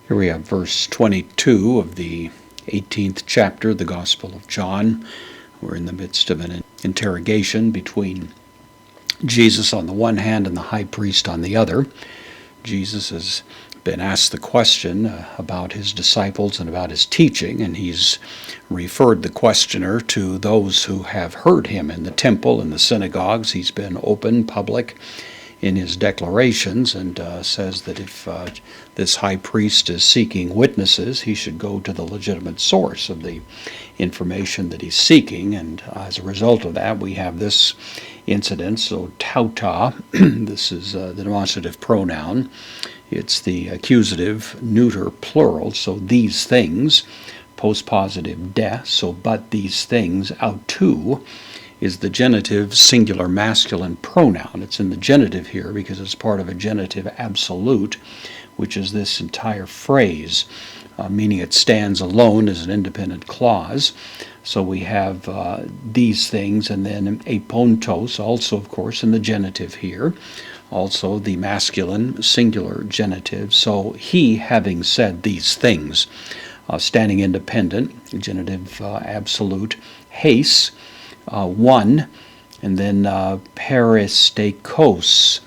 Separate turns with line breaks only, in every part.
Here we have verse 22 of the 18th chapter of the Gospel of John. We're in the midst of an interrogation between Jesus on the one hand and the high priest on the other. Jesus has been asked the question about his disciples and about his teaching, and he's referred the questioner to those who have heard him in the temple and the synagogues. He's been open, public in his declarations, and says that if this high priest is seeking witnesses, he should go to the legitimate source of the information that he's seeking. And as a result of that, we have this incident. So tauta, this is the demonstrative pronoun. It's the accusative neuter plural, so these things, postpositive de, so but these things, autou, is the genitive singular masculine pronoun. It's in the genitive here because it's part of a genitive absolute, which is this entire phrase, meaning it stands alone as an independent clause. So we have these things, and then apontos, also of course in the genitive here, also the masculine singular genitive. So he, having said these things, standing independent, genitive absolute, haste, one, and then peristekos.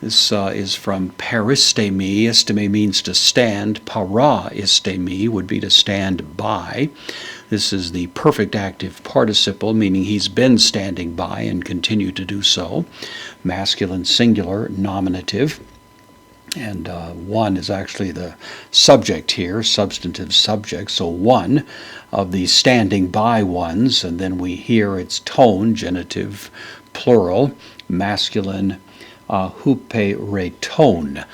This is from peristemi. Istemi means to stand. Para istemi would be to stand by. This is the perfect active participle, meaning he's been standing by and continue to do so. Masculine singular nominative. And one is actually the subject here, substantive subject. So one of the standing by ones, and then we hear its tone, genitive, plural, masculine, hupereton.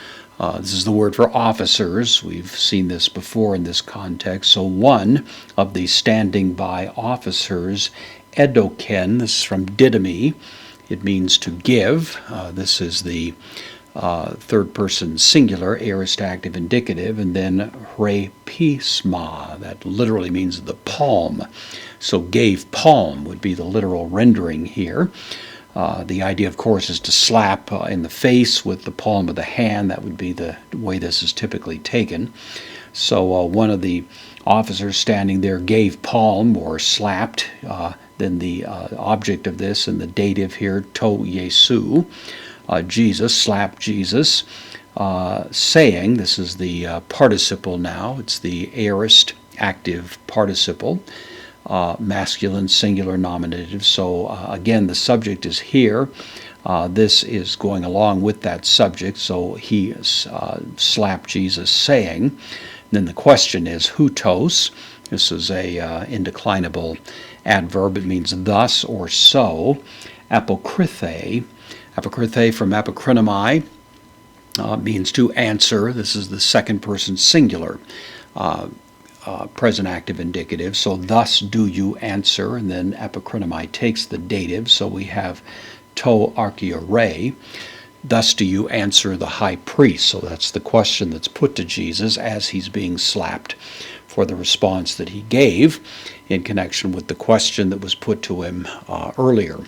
This is the word for officers. We've seen this before in this context. So one of the standing by officers, edoken, this is from didomi. It means to give. This is the third person singular, aorist active indicative, and then repisma, that literally means the palm. So gave palm would be the literal rendering here. The idea, of course, is to slap in the face with the palm of the hand. That would be the way this is typically taken. So one of the officers standing there gave palm or slapped. Then the object of this and the dative here, to Yesu. Jesus, slapped Jesus, saying, this is the participle now, it's the aorist active participle, masculine singular nominative. So again, the subject is here. This is going along with that subject, so he slapped Jesus saying. And then the question is hutos. This is a indeclinable adverb. It means thus or so. Apokrithe. Apokrithe from apokrinomai means to answer. This is the second person singular, present active indicative. So thus do you answer, and then apokrinomai takes the dative. So we have to archeore. Thus do you answer the high priest. So that's the question that's put to Jesus as he's being slapped for the response that he gave in connection with the question that was put to him earlier.